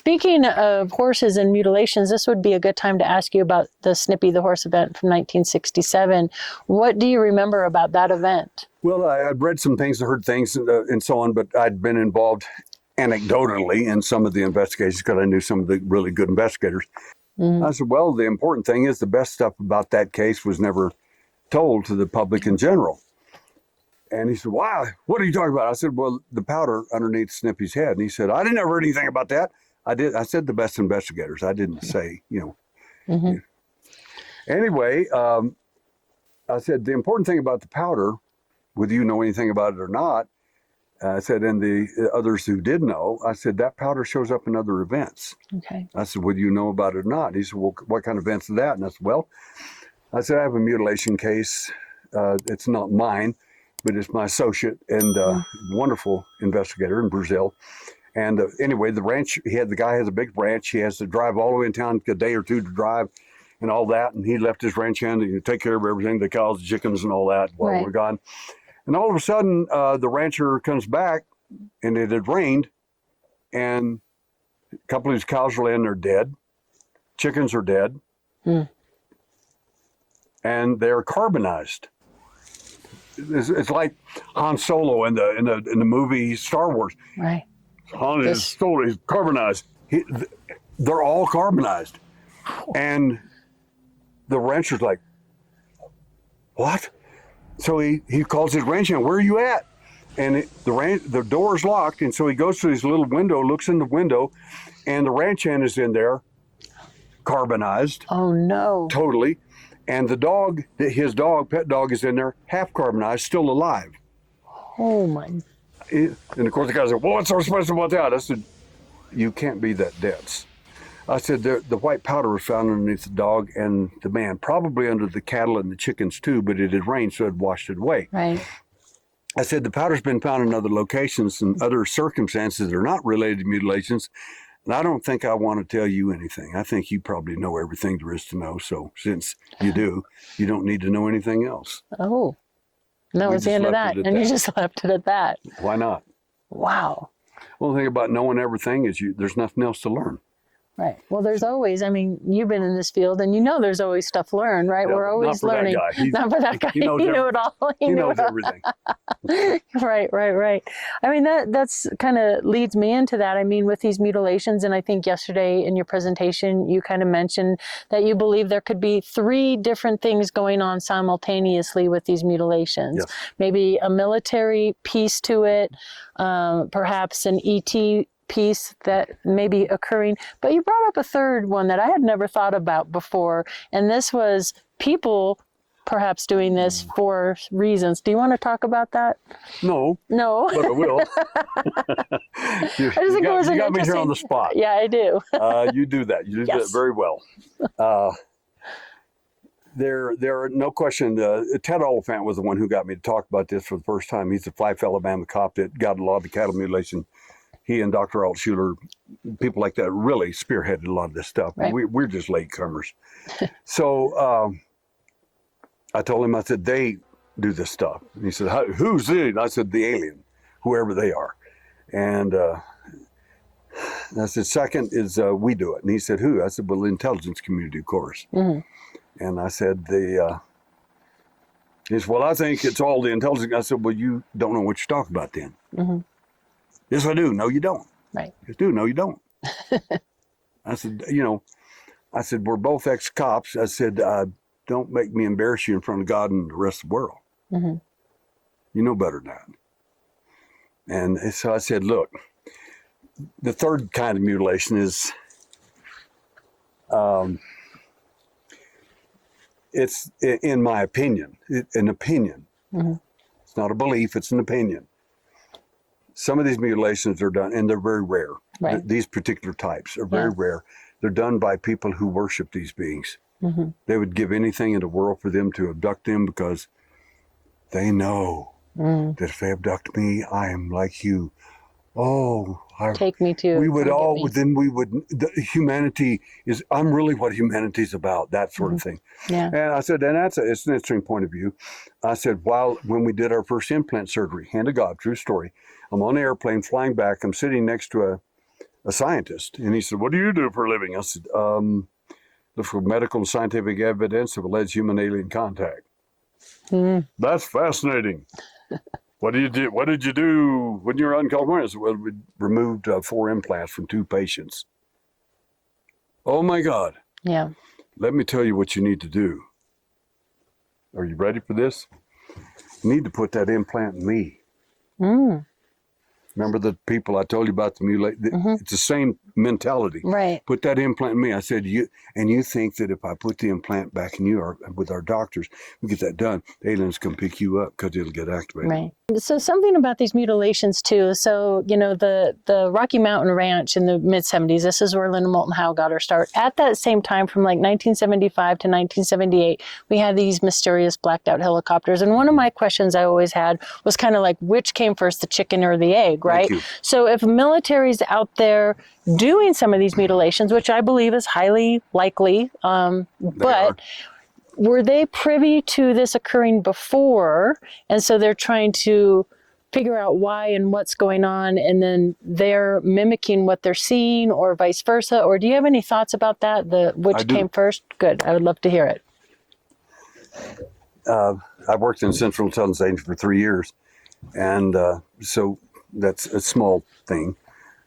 Speaking of horses and mutilations, this would be a good time to ask you about the Snippy the horse event from 1967. What do you remember about that event? Well, I'd read some things, heard things, and so on, but I'd been involved anecdotally in some of the investigations because I knew some of the really good investigators. I said, well, the important thing is the best stuff about that case was never told to the public in general. And he said, wow, what are you talking about? I said, well, the powder underneath Snippy's head. And he said, I didn't ever heard anything about that. I said the best investigators. I didn't say, Anyway, I said, the important thing about the powder, whether you know anything about it or not, I said, and the others who did know, I said, that powder shows up in other events. Okay. I said, whether you know about it or not. He said, well, what kind of events is that? And I said, well, I said, I have a mutilation case. It's not mine, but it's my associate and wonderful investigator in Brazil. And anyway, the ranch, the guy has a big ranch. He has to drive all the way in town, a day or two to drive and all that. And he left his ranch hand to take care of everything, the cows, the chickens and all that while we're gone. And all of a sudden, the rancher comes back, and it had rained, and a couple of these cows are laying there dead. Chickens are dead. And they're carbonized. It's like Han Solo in the movie Star Wars. Right. Han is Solo, he's carbonized. They're all carbonized. And the rancher's like, what? So he calls his ranch hand, where are you at? And the door is locked, and so he goes to his little window, looks in the window, and the ranch hand is in there, carbonized. Oh, no. Totally. And the dog, his dog, pet dog, is in there, half carbonized, still alive. Oh, my. And of course, the guy said, well, what's so special about that? I said, you can't be that dense. I said, the white powder was found underneath the dog and the man, probably under the cattle and the chickens too, but it had rained, so it washed it away. Right. I said, the powder's been found in other locations and other circumstances that are not related to mutilations. And I don't think I want to tell you anything. I think you probably know everything there is to know. So since you do, you don't need to know anything else. Oh, and that was the end of that. And you just left it at that. Why not? Wow. Well, the thing about knowing everything is there's nothing else to learn. Right. Well, there's always, I mean, you've been in this field and you know there's always stuff learned, right? Yeah, We're always learning. Not for that guy. He knows it all. He knows everything. Right. I mean, that's kind of leads me into that. I mean, with these mutilations, and I think yesterday in your presentation, you kind of mentioned that you believe there could be 3 different things going on simultaneously with these mutilations. Yes. Maybe a military piece to it, perhaps an ET piece that may be occurring. But you brought up a third one that I had never thought about before, and this was people perhaps doing this for reasons. Do you want to talk about that? No. But I will. you got me here on the spot. Yeah, I do. You do that. You do that very well. There are no question. Ted Oliphant was the one who got me to talk about this for the first time. He's the Fife, Alabama cop that got a lot of the cattle mutilation. He and Dr. Altshuler, people like that, really spearheaded a lot of this stuff. Right. We're just latecomers. So I told him, I said, they do this stuff. And he said, who's it? And I said, the alien, whoever they are. And I said, second is we do it. And he said, who? I said, well, the intelligence community, of course. Mm-hmm. And I said, he said, well, I think it's all the intelligence. I said, well, you don't know what you're talking about then. Mm-hmm. Yes, I do. No, you don't. Right. Yes, I do. No, you don't. I said, we're both ex-cops. I said, don't make me embarrass you in front of God and the rest of the world. Mm-hmm. You know better than that. And so I said, look, the third kind of mutilation is, it's, in my opinion, an opinion. Mm-hmm. It's not a belief, it's an opinion. Some of these mutilations are done, and they're very rare. Right. These particular types are very rare. They're done by people who worship these beings. Mm-hmm. They would give anything in the world for them to abduct them because they know that if they abduct me, I am like you. Oh, take me to. We would all, then we would, humanity is, I'm really what humanity is about, that sort of thing. Yeah. And I said, and it's an interesting point of view. I said, when we did our first implant surgery, hand of God, true story, I'm on an airplane flying back. I'm sitting next to a scientist. And he said, "What do you do for a living?" I said, "Look for medical and scientific evidence of alleged human-alien contact." "That's fascinating. What did you do when you were out in California?" I said, "Well, we removed 4 implants from 2 patients." "Oh my God." Yeah. "Let me tell you what you need to do. Are you ready for this? You need to put that implant in me." Remember the people I told you about the mutilate? It's the same mentality. Right. "Put that implant in me." I said, you think that if I put the implant back in you, or with our doctors, we get that done, the aliens can pick you up because it'll get activated. Right. So something about these mutilations too. So, the Rocky Mountain Ranch in the mid-70s, this is where Linda Moulton Howe got her start. At that same time, from like 1975 to 1978, we had these mysterious blacked out helicopters. And one of my questions I always had was kind of like, which came first, the chicken or the egg, right? Thank you. So if military's out there doing some of these mutilations, which I believe is highly likely, but were they privy to this occurring before? And so they're trying to figure out why and what's going on, and then they're mimicking what they're seeing, or vice versa? Or do you have any thoughts about that? Which came first? Good. I would love to hear it. I've worked in Central Intelligence Agency for 3 years, and so that's a small thing,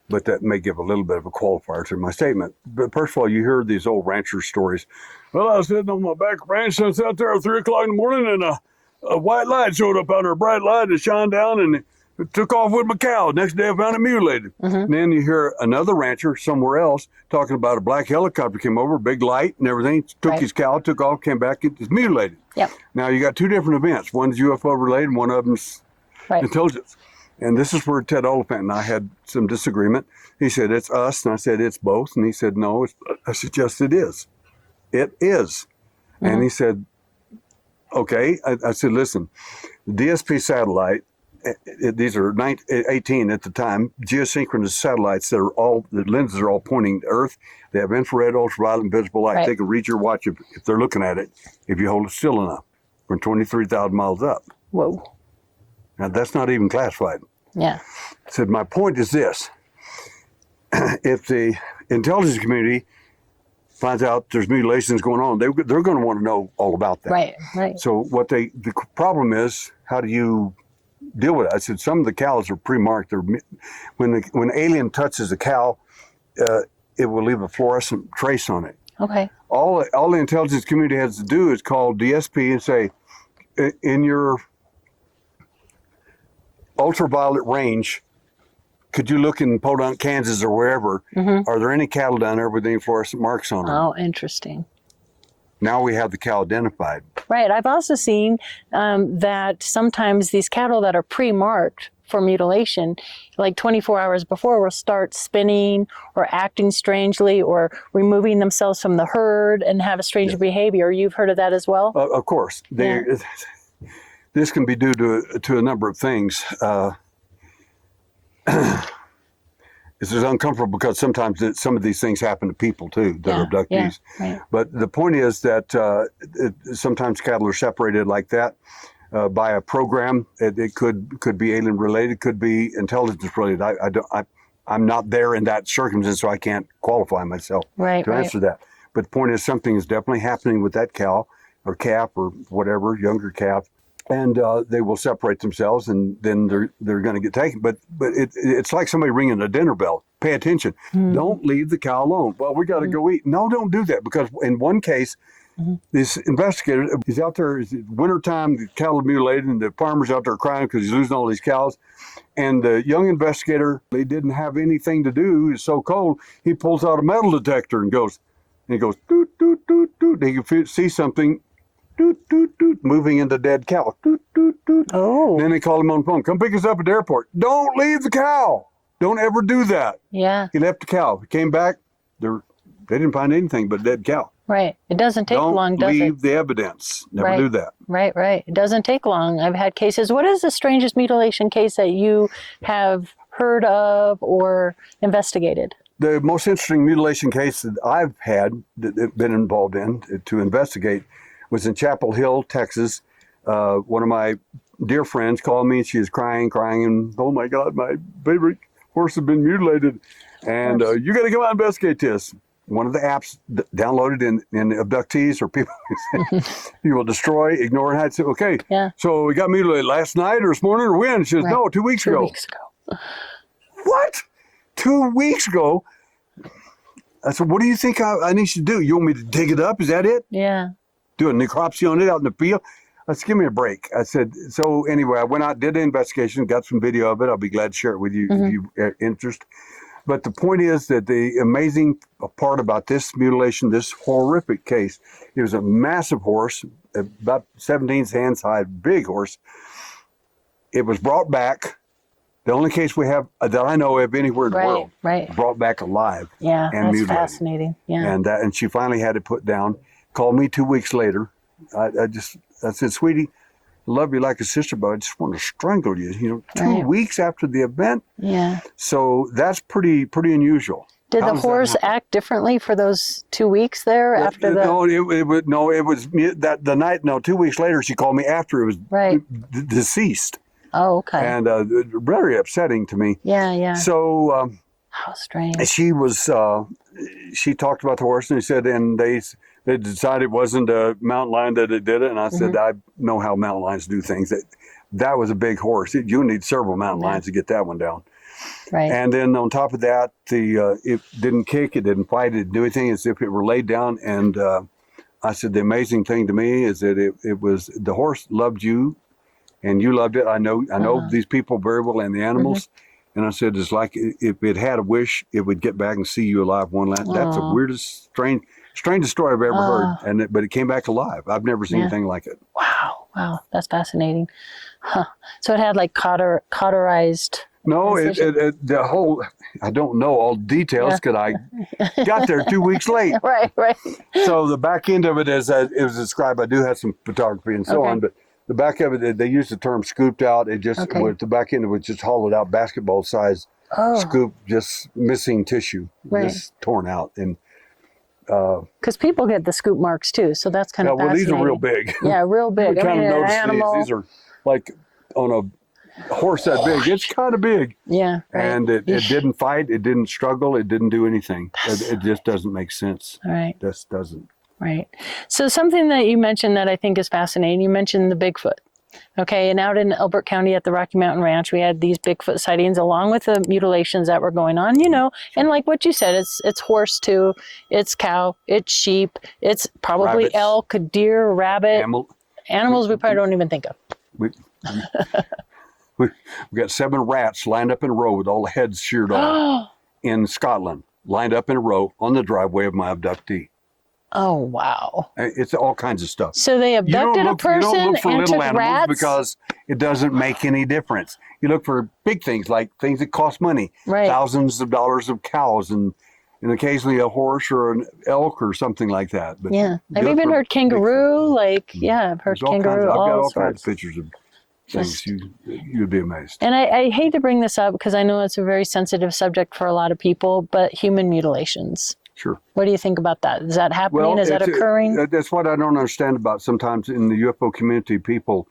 but that may give a little bit of a qualifier to my statement. But first of all, you hear these old rancher stories. "Well, I was sitting on my back ranch, and I was out there at 3 o'clock in the morning, and a white light showed up out there, a bright light, and shined down, and it took off with my cow. Next day, I found it mutilated." And then you hear another rancher somewhere else talking about a black helicopter came over, big light and everything, took his cow, took off, came back, it was mutilated. Yep. Now, you got 2 different events. One's UFO related, and one of them's intelligence. And this is where Ted Oliphant and I had some disagreement. He said, "It's us," and I said, "It's both." And he said, "No." I said, "Yes, it is. It is." And he said, "Okay." I said, "Listen, the DSP satellite, these are 18 at the time, geosynchronous satellites that are the lenses are all pointing to Earth. They have infrared, ultraviolet, and visible light. They can read your watch if they're looking at it, if you hold it still enough, from 23,000 miles up." Whoa. Now, that's not even classified. Yeah. I said, my point is this. If the intelligence community finds out there's mutilations going on, they're going to want to know all about that. Right. So the problem is, how do you deal with it? I said, some of the cows are pre-marked. When an alien touches a cow, it will leave a fluorescent trace on it. Okay. All the intelligence community has to do is call DSP and say, "In your ultraviolet range, could you look in Podunk, Kansas, or wherever? Are there any cattle down there with any fluorescent marks on them?" Oh, interesting. Now we have the cow identified. Right. I've also seen that sometimes these cattle that are pre-marked for mutilation, like 24 hours before, will start spinning or acting strangely or removing themselves from the herd and have a strange behavior. You've heard of that as well? Of course. This can be due to a number of things. It's uncomfortable because sometimes some of these things happen to people too, that are abductees. Right. But the point is that sometimes cattle are separated like that by a program. It could be alien related, could be intelligence related. I'm not there in that circumstance, so I can't qualify myself to answer that. But the point is, something is definitely happening with that cow or calf or whatever, younger calf. And they will separate themselves, and then they're going to get taken. But it's like somebody ringing a dinner bell. Pay attention. Don't leave the cow alone. "Well, we got to go eat." No, don't do that. Because in one case, this investigator, he's out there, it's wintertime, the cattle are mutilated, and the farmer's out there crying because he's losing all these cows. And the young investigator, they didn't have anything to do. It's so cold. He pulls out a metal detector and goes, doot, doot, doot, doot. He can see something. Doot, doot, doot, moving into dead cow. Doot, doot, doot. Oh. Then they call him on the phone. "Come pick us up at the airport." Don't leave the cow. Don't ever do that. Yeah. He left the cow. He came back. They didn't find anything but a dead cow. Right. It doesn't take long, does it? Don't leave the evidence. Never do that. Right. It doesn't take long. I've had cases. What is the strangest mutilation case that you have heard of or investigated? The most interesting mutilation case that I've been involved in to investigate was in Chapel Hill, Texas. One of my dear friends called me, and she was crying, and, "Oh my God, my favorite horse has been mutilated." And you got to come out and investigate this. One of the apps downloaded in abductees or people you will destroy, ignore, and I said, okay, so we got mutilated last night or this morning or when? She says, no, 2 weeks ago. 2 weeks ago. What? 2 weeks ago? I said, what do you think I need you to do? You want me to dig it up? Is that it? Yeah. Do a necropsy on it out in the field? I said, give me a break. I said, so anyway, I went out, did an investigation, got some video of it. I'll be glad to share it with you if you have interest. But the point is that the amazing part about this mutilation, this horrific case, it was a massive horse, about 17 hands high, big horse. It was brought back. The only case we have that I know of anywhere in the world, brought back alive. Yeah, and that's mutilated. fascinating. Yeah, and she finally had it put down. Called me 2 weeks later. I said, sweetie, love you like a sister, but I just want to strangle you. You know, 2 weeks after the event. Yeah. So that's pretty unusual. Did the horse act differently for those 2 weeks there after the? No, it was that the night. No, 2 weeks later she called me after it was deceased. Oh, okay. And very upsetting to me. Yeah, yeah. So how strange. She was. She talked about the horse and he said, and they decided it wasn't a mountain lion that it did it. And I said, I know how mountain lions do things. That was a big horse. You need several mountain lions to get that one down. Right. And then on top of that, it didn't kick, it didn't fight, it didn't do anything, as if it were laid down. And I said, the amazing thing to me is that it was, the horse loved you and you loved it. I know these people very well and the animals. And I said, it's like if it had a wish, it would get back and see you alive one last. That's the weirdest, strangest story I've ever heard. But it came back alive. I've never seen anything like it. Wow, that's fascinating. Huh. So it had like cauterized. No, the whole, I don't know all the details because I got there 2 weeks late. Right. So the back end of it, as it was described, I do have some photography and so on, but the back of it, they used the term scooped out. It just, with the back end, it was just hollowed out, basketball size, scoop, just missing tissue, just torn out. And because people get the scoop marks too, so that's kind of fascinating. These are real big. Yeah, real big. You kind of notice animal. these are like on a horse that big. It's kind of big. Yeah. Right. And it didn't fight. It didn't struggle. It didn't do anything. It just doesn't make sense. Right. Just doesn't. Right. So something that you mentioned that I think is fascinating, you mentioned the Bigfoot. Okay, and out in Elbert County at the Rocky Mountain Ranch, we had these Bigfoot sightings along with the mutilations that were going on, you know, and like what you said, it's horse too, it's cow, it's sheep, it's probably rabbits, elk, deer, rabbit, animals we probably don't even think of. We got 7 rats lined up in a row with all the heads sheared off in Scotland, lined up in a row on the driveway of my abductee. Oh, wow. It's all kinds of stuff. So they abducted a person you don't look for and little took animals rats? because it doesn't make any difference. You look for big things, like things that cost money, thousands of dollars of cows and occasionally a horse or an elk or something like that. But I've even heard kangaroo, I've heard kangaroo. I've got all kinds of pictures of things. You'd be amazed. And I hate to bring this up because I know it's a very sensitive subject for a lot of people, but human mutilations. Sure. What do you think about that? Is that happening? Well, is that occurring? That's what I don't understand about sometimes in the UFO community. People,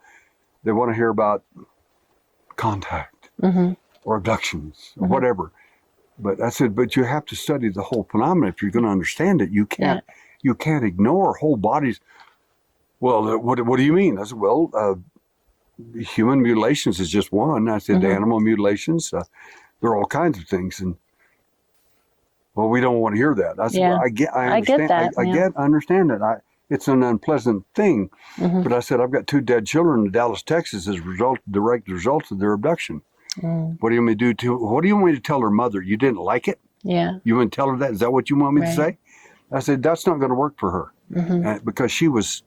they want to hear about contact or abductions or whatever. But I said, but you have to study the whole phenomenon if you're going to understand it. You can't ignore whole bodies. Well, what do you mean? I said, well, human mutilations is just one. I said, animal mutilations, there are all kinds of things. And well, we don't want to hear that. I said, well, I understand. I understand that. It's an unpleasant thing. But I said, I've got 2 dead children in Dallas, Texas as a direct result of their abduction. What do you want me to do what do you want me to tell her mother? You didn't like it? Yeah. You want to tell her that? Is that what you want me to say? I said, that's not going to work for her. Because she was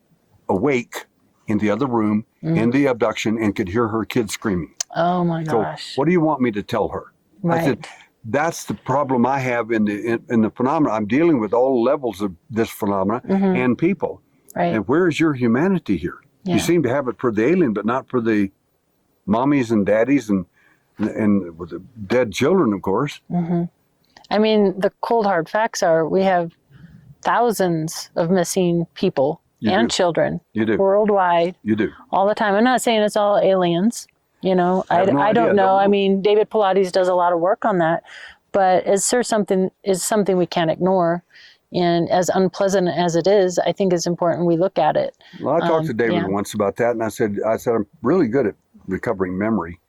awake in the other room in the abduction and could hear her kids screaming. Oh my gosh. So what do you want me to tell her? I said, that's the problem I have in the phenomena. I'm dealing with all levels of this phenomena and people. Right. And where is your humanity here? You seem to have it for the alien, but not for the mommies and daddies and with the dead children, of course. I mean, the cold hard facts are we have thousands of missing people and children worldwide. You do. All the time. I'm not saying it's all aliens. You know, I don't know. I mean, David Pilates does a lot of work on that. but it's sure something we can't ignore. And as unpleasant as it is, I think it's important we look at it. Well, I talked to David once about that, and I said I'm really good at recovering memory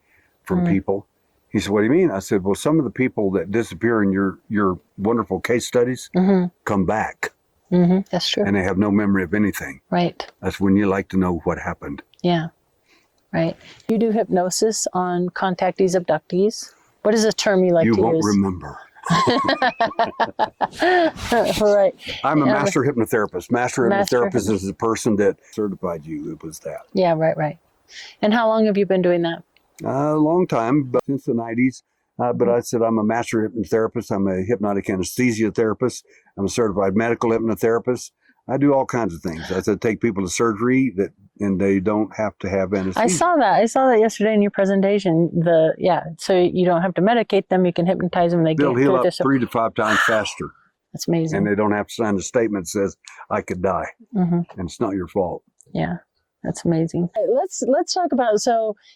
from people. He said, "What do you mean?" I said, "Well, some of the people that disappear in your wonderful case studies come back, That's true, and they have no memory of anything. right? That's when you like to know what happened." Yeah, right. You do hypnosis on contactees, abductees. What is a term you like to use? You won't remember. Right. I'm a master hypnotherapist. Master hypnotherapist is the person that certified you. It was that. Yeah, right. And how long have you been doing that? A long time, but since the 90s. But I said I'm a master hypnotherapist. I'm a hypnotic anesthesia therapist. I'm a certified medical hypnotherapist. I do all kinds of things. I said take people to surgery and they don't have to have anesthesia. I saw that yesterday in your presentation. So you don't have to medicate them. You can hypnotize them. They'll heal up 3 to 5 times faster. That's amazing. And they don't have to sign a statement that says I could die, and it's not your fault. Yeah. That's amazing. Let's talk about,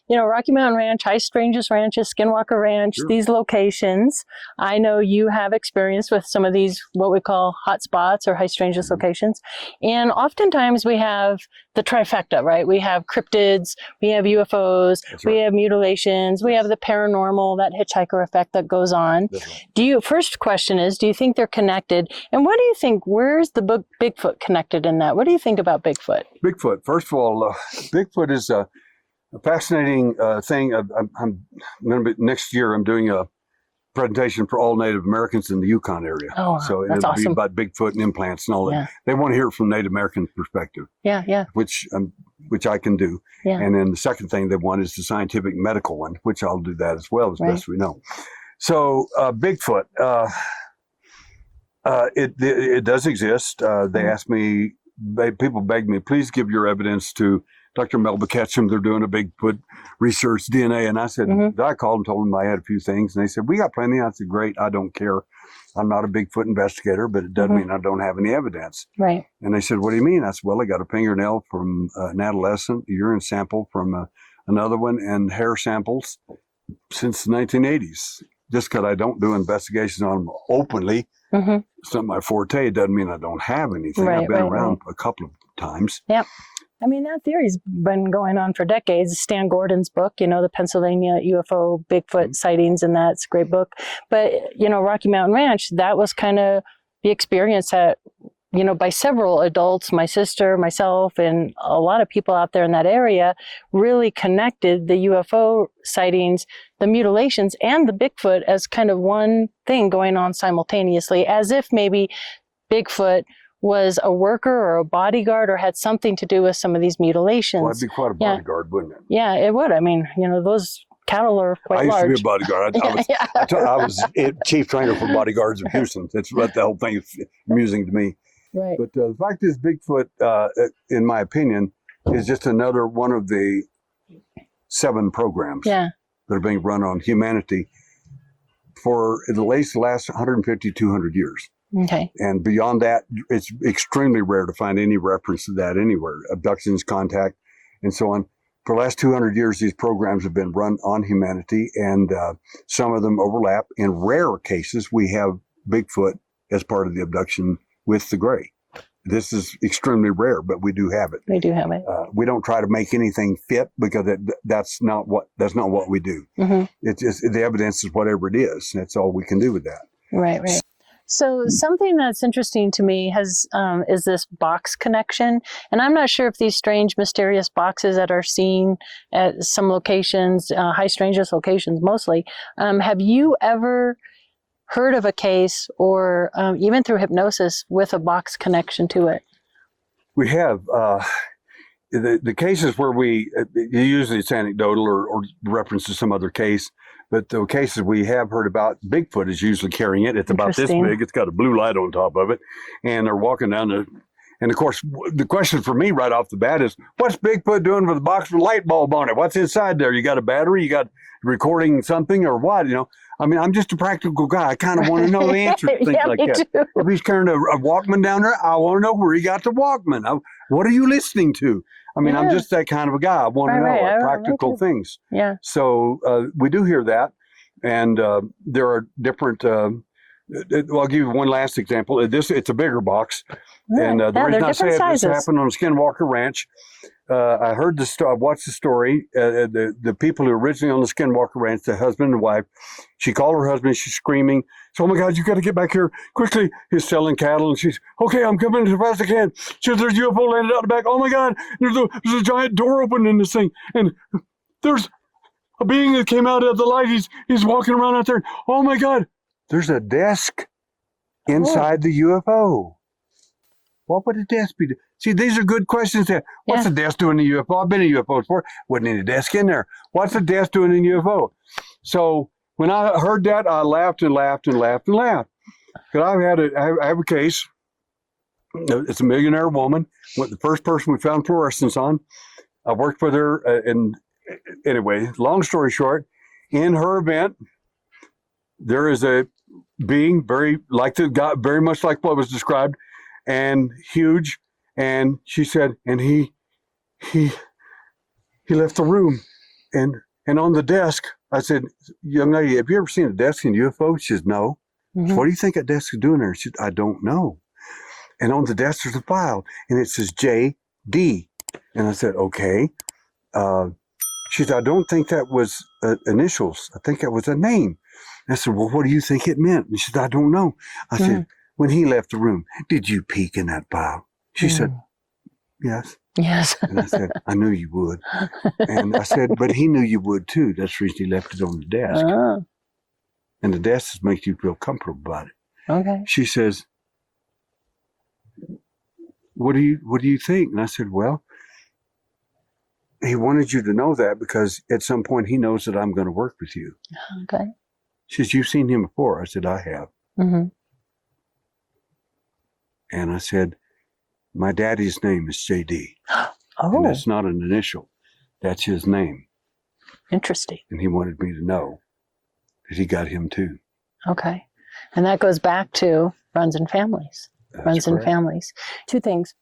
Rocky Mountain Ranch, High-Strangeness Ranches, Skinwalker Ranch, these locations. I know you have experience with some of these, what we call hot spots or high-strangeness locations. And oftentimes we have the trifecta, right? We have cryptids, we have UFOs, we have mutilations, we have the paranormal, that hitchhiker effect that goes on. First question is, do you think they're connected? And what do you think, where's the Bigfoot connected in that? What do you think about Bigfoot? Bigfoot, first of all, Bigfoot is a fascinating thing. Next year, I'm doing a presentation for all Native Americans in the Yukon area. Oh, wow. So That's it'll awesome. be about Bigfoot and implants and all that. Yeah. They want to hear it from Native American perspective. Yeah. Which I can do. Yeah. And then the second thing they want is the scientific medical one, which I'll do that as well as best we know. So Bigfoot, it does exist. They asked me, people begged me, please give your evidence to Dr. Melba Ketchum. They're doing a Bigfoot research DNA. And I said, I called and told them I had a few things. And they said, we got plenty. I said, great. I don't care. I'm not a Bigfoot investigator, but it doesn't mean I don't have any evidence. Right. And they said, what do you mean? I said, well, I got a fingernail from an adolescent, a urine sample from another one, and hair samples since the 1980s. Just because I don't do investigations on them openly, it's not my forte. It doesn't mean I don't have anything. I've been around a couple of times. Yep. I mean, that theory's been going on for decades. Stan Gordon's book, the Pennsylvania UFO Bigfoot sightings, and that's a great book. But, Rocky Mountain Ranch, that was kind of the experience that, by several adults, my sister, myself, and a lot of people out there in that area really connected the UFO sightings, the mutilations, and the Bigfoot as kind of one thing going on simultaneously, as if maybe Bigfoot was a worker or a bodyguard or had something to do with some of these mutilations. Well, I'd be quite a bodyguard, wouldn't it? Yeah, it would. I mean, those cattle are quite large. I used to be a bodyguard. I was chief trainer for bodyguards of Houston. That's what the whole thing is amusing to me. Right. But the fact is, Bigfoot, in my opinion, is just another one of the 7 programs that are being run on humanity for at least the last 150, 200 years. Okay. And beyond that, it's extremely rare to find any reference to that anywhere. Abductions, contact, and so on. For the last 200 years, these programs have been run on humanity, and some of them overlap. In rare cases, we have Bigfoot as part of the abduction with the gray. This is extremely rare, but we do have it. We do have it. We don't try to make anything fit because that's not what we do. It's just the evidence is whatever it is. That's all we can do with that. Right. So something that's interesting to me is this box connection. And I'm not sure if these strange, mysterious boxes that are seen at some locations, high-strangeness locations mostly, have you ever heard of a case or even through hypnosis with a box connection to it? We have. The cases where usually it's anecdotal or reference to some other case, but the cases we have heard about, Bigfoot is usually carrying it. It's about this big. It's got a blue light on top of it, and they're walking down and of course, the question for me right off the bat is, what's Bigfoot doing with a box with a light bulb on it? What's inside there? You got a battery? You got recording something or what? I mean, I'm just a practical guy. I kind of want to know the answer to things like that. Too. If he's carrying a Walkman down there, I want to know where he got the Walkman. What are you listening to? I mean, I'm just that kind of a guy. I want to know practical things. Yeah. So we do hear that. And there are different. Well, I'll give you one last example. It's a bigger box, and the reason I say this happened on the Skinwalker Ranch. I heard the story. I watched the story. The people who originally on the Skinwalker Ranch, the husband and wife, she called her husband. She's screaming, "Oh my God, you got to get back here quickly!" He's selling cattle, and she's okay. I'm coming as fast as I can. She says, "There's a UFO landed out the back. Oh my God, there's a giant door open in this thing, and there's a being that came out of the light. He's walking around out there. Oh my God, there's a desk inside the UFO. What would a desk be? See, these are good questions. What's a desk doing in a UFO? I've been in UFOs before. Wasn't any desk in there. What's a desk doing in a UFO? So when I heard that, I laughed and laughed and laughed and laughed. Because I have a case. It's a millionaire woman. The first person we found fluorescence on. I worked with her. And anyway, long story short, in her event, there is a being very much like what was described, and huge. And she said, and he left the room, and on the desk, I said, "Young lady, have you ever seen a desk in UFO?" She says, "No." Mm-hmm. "What do you think a desk is doing there?" She said, "I don't know." And on the desk there's a file, and it says JD. And I said, "Okay." She said, "I don't think that was initials. I think that was a name." And I said, "Well, what do you think it meant?" And she said, "I don't know." I said, "When he left the room, did you peek in that file?" She said, "Yes." Yes. And I said, "I knew you would." And I said, "But he knew you would too. That's the reason he left it on the desk." And the desk makes you feel comfortable about it. Okay. She says, what do you think?" And I said, "Well, he wanted you to know that because at some point he knows that I'm going to work with you." Okay. She says, "You've seen him before." I said, "I have." Mm-hmm. And I said, "My daddy's name is JD. Oh. And that's not an initial. That's his name." Interesting. And he wanted me to know that he got him too. Okay. And that goes back to runs in families. That's correct. Families. Two things.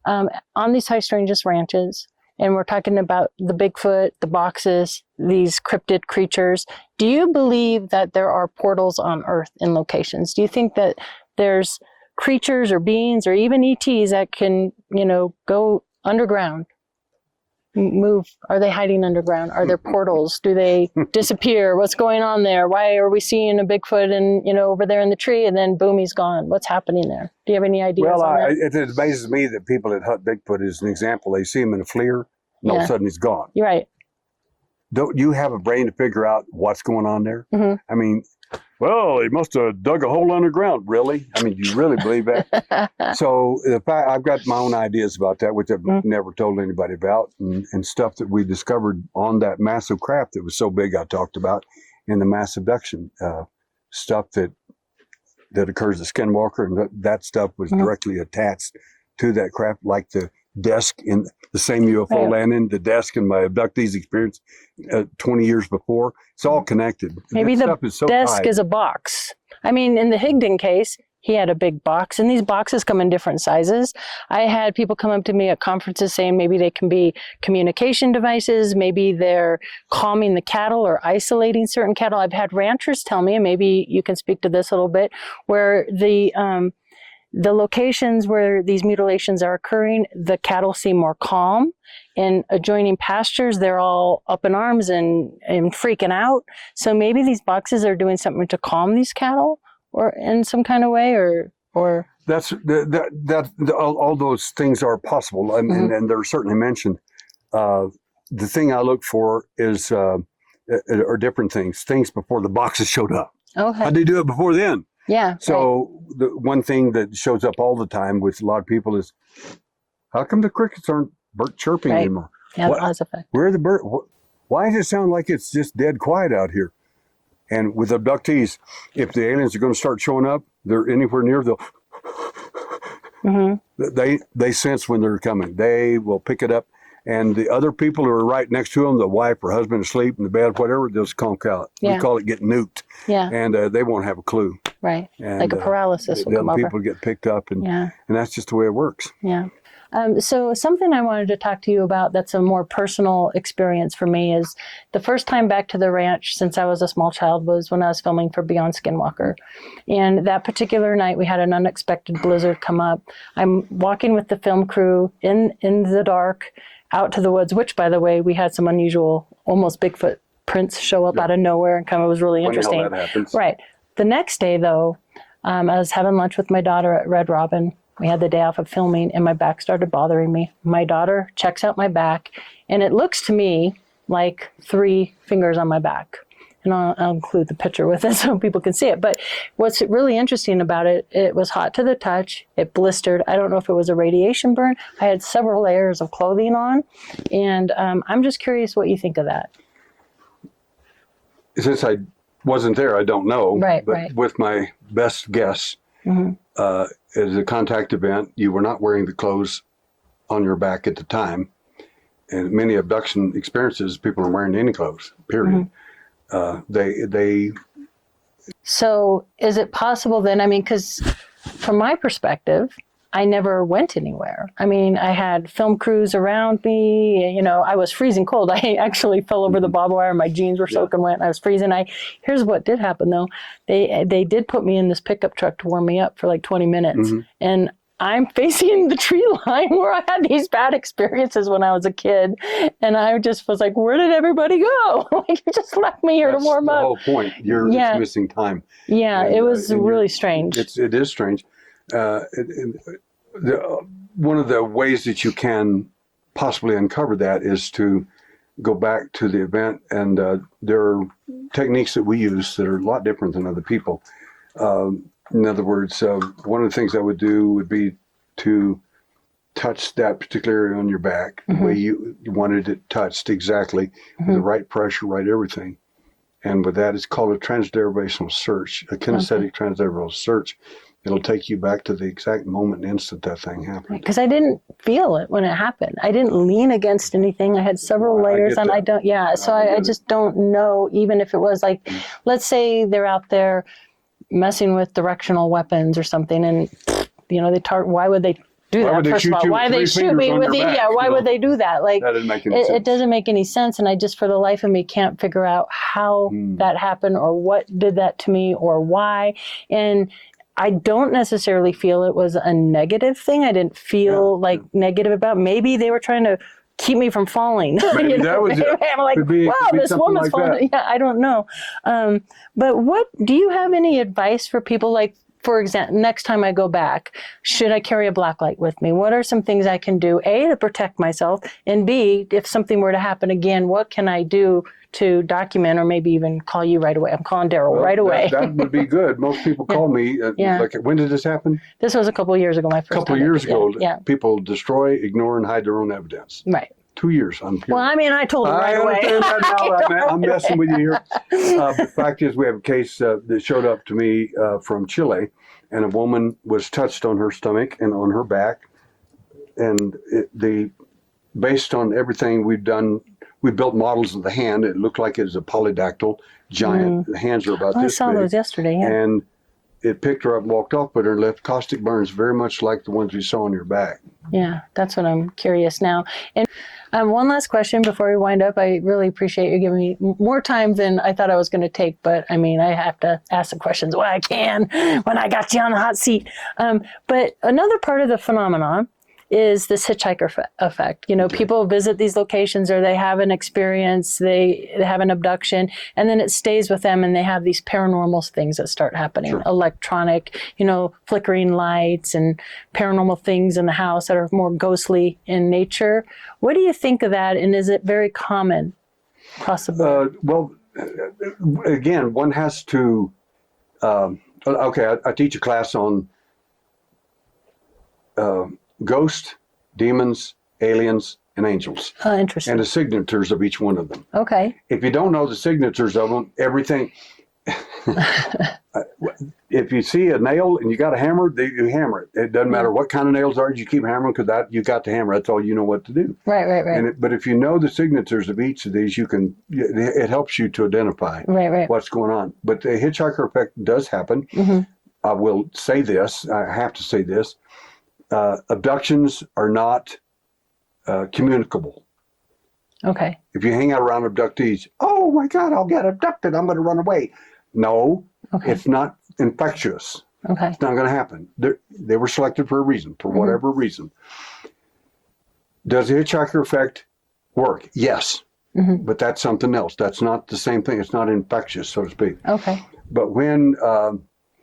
On these High-Strangeness ranches, and we're talking about the Bigfoot, the boxes, these cryptid creatures. Do you believe that there are portals on Earth in locations? Do you think that there's creatures or beings or even ETs that can, go underground, move? Are they hiding underground? Are there portals? Do they disappear? What's going on there? Why are we seeing a Bigfoot and, over there in the tree and then boom, he's gone? What's happening there? Do you have any ideas on that? It amazes me that people that hunt Bigfoot, as an example, they see him in a FLIR and all of a sudden he's gone. You're right. Don't you have a brain to figure out what's going on there? Mm-hmm. I mean, well, he must have dug a hole underground. Really? I mean, do you really believe that? So I've got my own ideas about that, which I've never told anybody about, and stuff that we discovered on that massive craft that was so big I talked about in the mass abduction stuff that occurs at Skinwalker, and that stuff was directly attached to that craft, like the desk in the same UFO landing, the desk in my abductees experience 20 years before. It's all connected. Maybe the desk is a box. I mean, in the Higdon case, he had a big box, and these boxes come in different sizes. I had people come up to me at conferences saying maybe they can be communication devices, maybe they're calming the cattle or isolating certain cattle. I've had ranchers tell me, and maybe you can speak to this a little bit, where the locations where these mutilations are occurring, the cattle seem more calm. In adjoining pastures, they're all up in arms and freaking out. So maybe these boxes are doing something to calm these cattle, or in some kind of way, or that's all those things are possible, and they're certainly mentioned. The thing I look for is are different things before the boxes showed up. Okay. How'd they do it before then? Yeah. So the one thing that shows up all the time with a lot of people is, how come the crickets aren't chirping anymore? Yeah, that has effect. Where are the birds? Why does it sound like it's just dead quiet out here? And with abductees, if the aliens are going to start showing up, they're anywhere near, they sense when they're coming. They will pick it up. And the other people who are right next to them, the wife or husband asleep in the bed, whatever, they'll just conk out. Yeah. We call it getting nuked. Yeah. And they won't have a clue. Right. And, Like a paralysis will the come other over. people get picked up, and Yeah. that's just the way it works. Yeah. So something I wanted to talk to you about that's a more personal experience for me is the first time back to the ranch since I was a small child was when I was filming for Beyond Skinwalker. And that particular night we had an unexpected blizzard come up. I'm walking with the film crew in the dark out to the woods, which by the way, we had some unusual, almost Bigfoot prints show up out of nowhere and kind of was really Funny interesting. how that happens. Right. The next day though, I was having lunch with my daughter at Red Robin. We had the day off of filming and my back started bothering me. My daughter checks out my back and it looks to me like 3 fingers on my back. And I'll include the picture with it so people can see it. But what's really interesting about it, it was hot to the touch. It blistered. I don't know if it was a radiation burn. I had several layers of clothing on. And I'm just curious what you think of that. Since I wasn't there, I don't know. Right, but right. with my best guess, as a contact event, you were not wearing the clothes on your back at the time. And many abduction experiences, people are wearing any clothes, period. They So is it possible then, I mean, because from my perspective, I never went anywhere. I mean, I had film crews around me. You know, I was freezing cold. I actually fell over the barbed wire. My jeans were soaking wet. And I was freezing. Here's what did happen though. They did put me in this pickup truck to warm me up for like 20 minutes. And I'm facing the tree line where I had these bad experiences when I was a kid. And I just was like, where did everybody go? Like, you just left me here to warm up. the whole point. You're just missing time. Yeah, And, it was really strange. It is strange. One of the ways that you can possibly uncover that is to go back to the event, and there are techniques that we use that are a lot different than other people. In other words, one of the things I would do would be to touch that particular area on your back the way you wanted it touched exactly, with the right pressure, right everything. And with that, it's called a transderivational search, a kinesthetic transderivational search. It'll take you back to the exact moment and instant that thing happened. Because I didn't feel it when it happened. I didn't lean against anything. I had several layers on. So I just don't know, even if it was like, let's say they're out there messing with directional weapons or something, and you know, why would they do that? First of all, why they shoot me with why would they do that? Like, that doesn't make any sense. It doesn't make any sense, and I just, for the life of me, can't figure out how that happened or what did that to me or why. And I don't necessarily feel it was a negative thing. I didn't feel negative about. Maybe they were trying to keep me from falling. Maybe that was it. I'm like, wow, this woman's falling. Yeah, I don't know. But what do you have any advice for people? Like, for example, next time I go back, should I carry a black light with me? What are some things I can do, A, to protect myself, and B, if something were to happen again, what can I do to document, or maybe even call you right away? I'm calling Derrel right away. That would be good. Most people call me. Like, when did this happen? This was a couple of years ago, my first time. A couple of years ago. Yeah. People destroy, ignore, and hide their own evidence. Right. 2 years. Well, I mean, I told them right away. I understand that now. I'm messing with you here. The fact is, we have a case that showed up to me from Chile, and a woman was touched on her stomach and on her back. And based on everything we've done, we built models of the hand. It looked like it was a polydactyl giant. The hands are about this I saw big. those yesterday, yeah. And it picked her up and walked off, but her left caustic burns very much like the ones we saw on your back. Yeah, that's what I'm curious now. And one last question before we wind up. I really appreciate you giving me more time than I thought I was going to take, but I mean, I have to ask the questions when I can, when I got you on the hot seat. But another part of the phenomenon is this hitchhiker effect. You know, people visit these locations, or they have an experience, they have an abduction, and then it stays with them, and they have these paranormal things that start happening. Electronic, you know, flickering lights and paranormal things in the house that are more ghostly in nature. What do you think of that, and is it very common across the board? Well, again, one has to, I teach a class on ghosts, demons, aliens, and angels. Interesting. And the signatures of each one of them. Okay. If you don't know the signatures of them, everything. If you see a nail and you got a hammer, you hammer it. It doesn't matter what kind of nails are, you keep hammering, because you got the hammer. That's all you know what to do. Right. But if you know the signatures of each of these, it helps you to identify what's going on. But the hitchhiker effect does happen. I will say this, I have to say this, abductions are not communicable. Okay. If you hang out around abductees, oh my God, I'll get abducted, I'm going to run away. No, it's not infectious. Okay. It's not going to happen. They were selected for a reason, for whatever reason. Does the hitchhiker effect work? Yes. But that's something else. That's not the same thing. It's not infectious, so to speak. Okay. But when...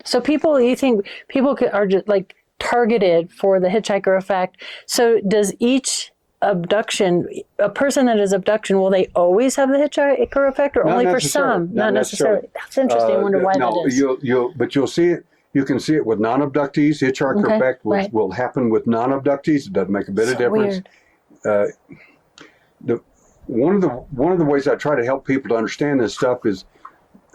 so you think people are just like targeted for the hitchhiker effect. So does each abduction, a person that is abduction, will they always have the hitchhiker effect, or only for some? Not necessarily. That's interesting. I wonder why that is. But you'll see it. You can see it with non-abductees. Hitchhiker effect will happen with non-abductees. It doesn't make a bit of difference. One of the ways I try to help people to understand this stuff is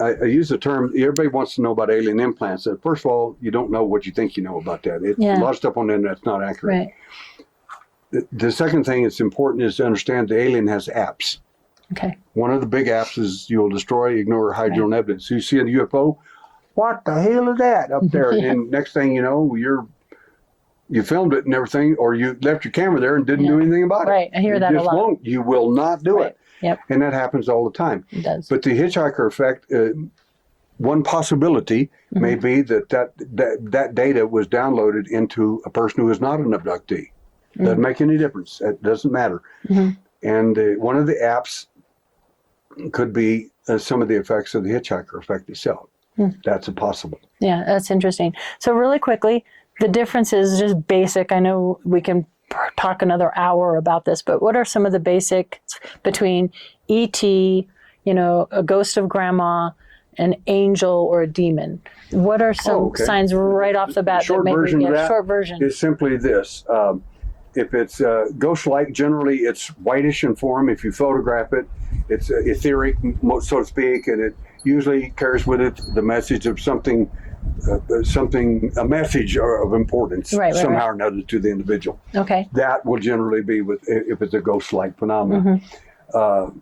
I use the term. Everybody wants to know about alien implants. First of all, you don't know what you think you know about that. A lot of stuff on the internet's not accurate. Right. The second thing that's important is to understand the alien has apps. Okay. One of the big apps is you'll destroy, ignore, or hide your own evidence. You see a UFO, what the hell is that up there? And next thing you know, you filmed it and everything, or you left your camera there and didn't do anything about it. Right, I hear that a lot. You will not do it. Yep. And that happens all the time. It does. But the hitchhiker effect, one possibility may be that data was downloaded into a person who is not an abductee. Doesn't make any difference. It doesn't matter. And one of the apps could be some of the effects of the hitchhiker effect itself. That's possible. Yeah, that's interesting. So really quickly, the difference is just basic. I know we can talk another hour about this, but what are some of the basics between ET, a ghost of grandma, an angel, or a demon? What are some signs right off the bat? Short version is simply this. If it's ghost-like, generally it's whitish in form. If you photograph it, it's etheric, so to speak, and it usually carries with it the message of something, a message of importance somehow or another to the individual. Okay. That will generally be if it's a ghost-like phenomenon.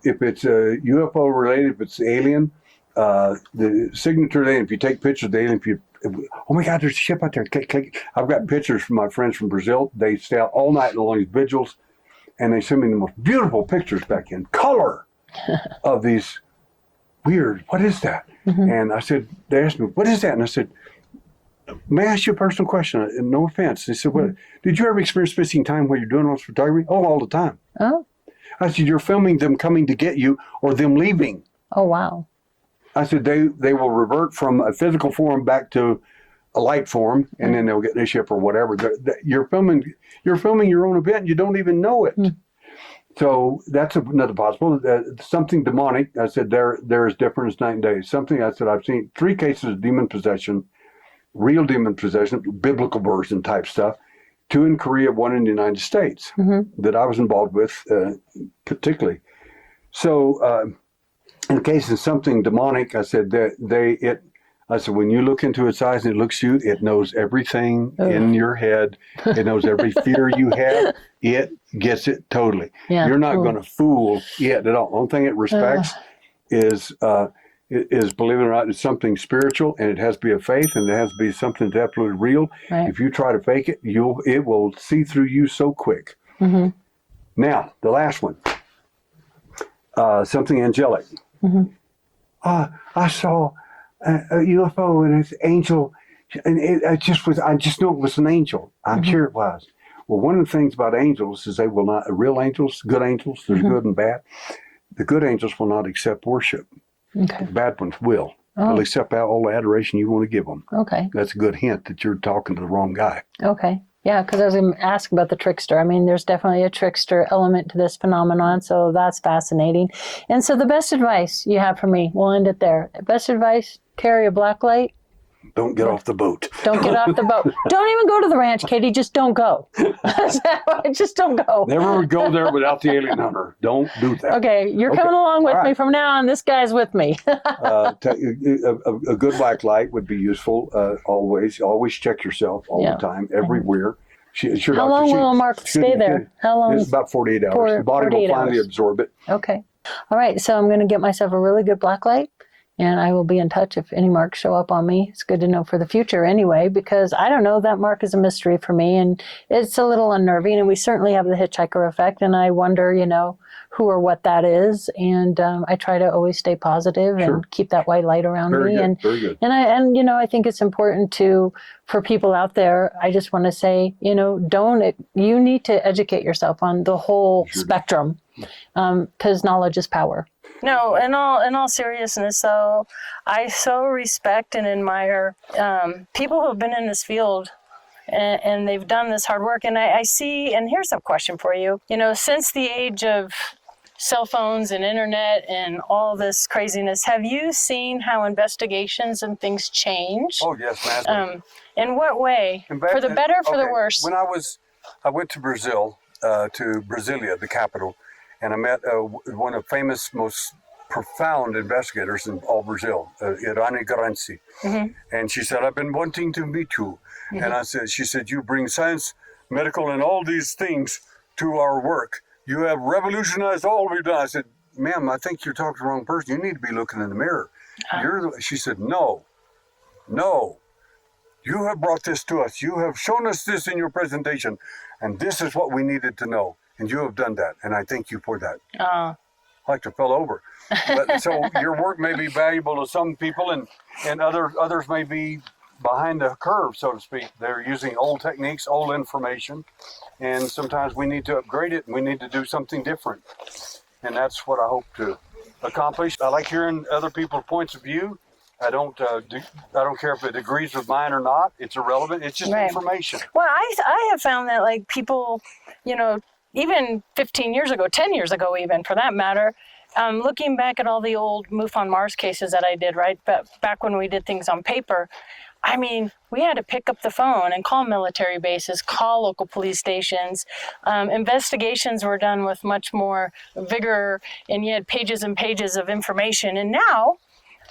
If it's UFO related, if it's alien, the signature of the alien, if you take pictures of the alien, oh my God, there's a ship out there. Click, click. I've got pictures from my friends from Brazil. They stay out all night along these vigils, and they send me the most beautiful pictures back in color of these weird, what is that? And I said, they asked me, what is that? And I said, may I ask you a personal question? No offense. They said, what? Did you ever experience missing time while you're doing all this photography? Oh, all the time. Oh. I said, you're filming them coming to get you or them leaving. Oh, wow. I said, they will revert from a physical form back to a light form, and then they'll get in a ship or whatever. You're filming your own event. You don't even know it. So that's another possible. Something demonic. I said, there is difference night and day. Something I said, I've seen 3 cases of demon possession, real demon possession, biblical version type stuff. 2 in Korea, 1 in the United States that I was involved with particularly. So in case of something demonic, I said I said, when you look into its eyes and it looks at you, it knows everything in your head. It knows every fear you have. It gets it totally. Yeah, you're not going to fool it at all. The only thing it respects is, believe it or not, it's something spiritual, and it has to be a faith, and it has to be something that's absolutely real. Right. If you try to fake it, it will see through you so quick. Now, the last one, something angelic. I saw a UFO and it's angel, and I just knew it was an angel. I'm sure it was. Well, one of the things about angels is they will not, real angels, good angels, there's good and bad. The good angels will not accept worship. Okay. The bad ones will. They'll accept all the adoration you want to give them. Okay. That's a good hint that you're talking to the wrong guy. Okay. Yeah, because I was going to ask about the trickster. I mean, there's definitely a trickster element to this phenomenon, so that's fascinating. And so the best advice you have for me, we'll end it there. Best advice, carry a black light. Don't get off the boat. Don't get off the boat. Don't even go to the ranch, Katie. Just don't go. Just don't go. Never go there without the alien hunter. Don't do that. Okay, you're coming along with me from now on. This guy's with me. A good black light would be useful. Always check yourself all the time, everywhere. How long will a mark stay there? How long? It's about 48 hours. The body will finally absorb it. Okay. All right. So I'm going to get myself a really good black light, And I will be in touch if any marks show up on me. It's good to know for the future anyway, because I don't know, that mark is a mystery for me, and it's a little unnerving, and we certainly have the hitchhiker effect, and I wonder, who or what that is. And I try to always stay positive and keep that white light around me. Good, very good. And I think it's important for people out there, I just want to say, you need to educate yourself on the whole spectrum, because knowledge is power. No, in all seriousness, though, I so respect and admire people who have been in this field and they've done this hard work. And I see, and here's a question for you. Since the age of cell phones and internet and all this craziness, have you seen how investigations and things change? Oh, yes, massively. In what way? For the better, for the worse? When I went to Brazil, to Brasilia, the capital, and I met one of the famous, most profound investigators in all Brazil, Irani Garanci. Mm-hmm. And she said, I've been wanting to meet you. Mm-hmm. And she said, you bring science, medical, and all these things to our work. You have revolutionized all we've done. I said, ma'am, I think you're talking to the wrong person. You need to be looking in the mirror. She said, no. You have brought this to us. You have shown us this in your presentation. And this is what we needed to know. And you have done that, and I thank you for that. I like to fell over. But, so your work may be valuable to some people, and others may be behind the curve, so to speak. They're using old techniques, old information, and sometimes we need to upgrade it, and we need to do something different. And that's what I hope to accomplish. I like hearing other people's points of view. I don't care if it agrees with mine or not. It's irrelevant. It's just information. Well, I have found that people, even 15 years ago, 10 years ago even, for that matter, looking back at all the old MOOF on Mars cases that I did, right, but back when we did things on paper, we had to pick up the phone and call military bases, call local police stations. Investigations were done with much more vigor, and you had pages and pages of information. And now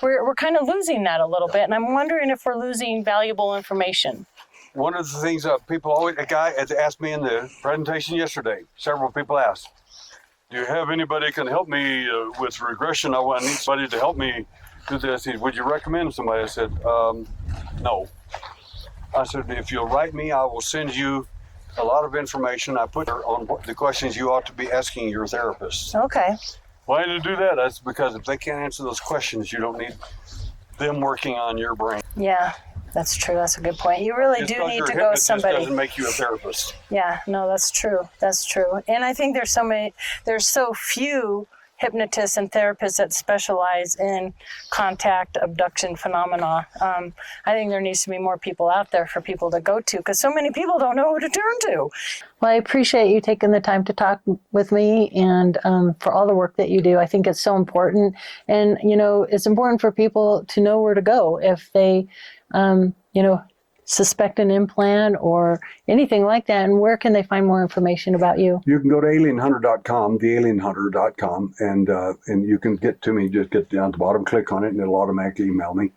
we're kind of losing that a little bit, and I'm wondering if we're losing valuable information. One of the things a guy asked me in the presentation yesterday, several people asked, do you have anybody can help me with regression? I need somebody to help me do this. Would you recommend somebody? I said, no. I said, if you'll write me, I will send you a lot of information. I put on the questions you ought to be asking your therapist. Okay. Why do you do that? That's because if they can't answer those questions, you don't need them working on your brain. Yeah. That's true. That's a good point. You really do need to go with somebody. Doesn't make you a therapist. Yeah, no, that's true. That's true. And I think there's so few hypnotists and therapists that specialize in contact abduction phenomena. I think there needs to be more people out there for people to go to, because so many people don't know who to turn to. Well, I appreciate you taking the time to talk with me, and for all the work that you do. I think it's so important. And, it's important for people to know where to go if they, suspect an implant or anything like that. And where can they find more information about you? You can go to alienhunter.com, thealienhunter.com, and you can get to me. Just get down at the bottom, click on it, and it'll automatically email me.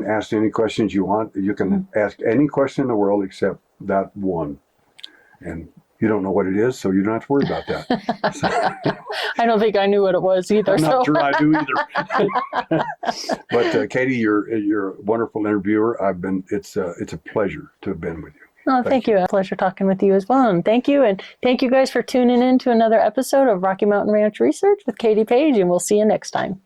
Ask any questions you want. You can ask any question in the world except that one. And you don't know what it is, so you don't have to worry about that. I don't think I knew what it was either. I'm not sure I do either. But Katie, you're a wonderful interviewer. It's a pleasure to have been with you. Oh, thank you. A pleasure talking with you as well. And thank you. And thank you guys for tuning in to another episode of Rocky Mountain Ranch Research with Katie Paige, and we'll see you next time.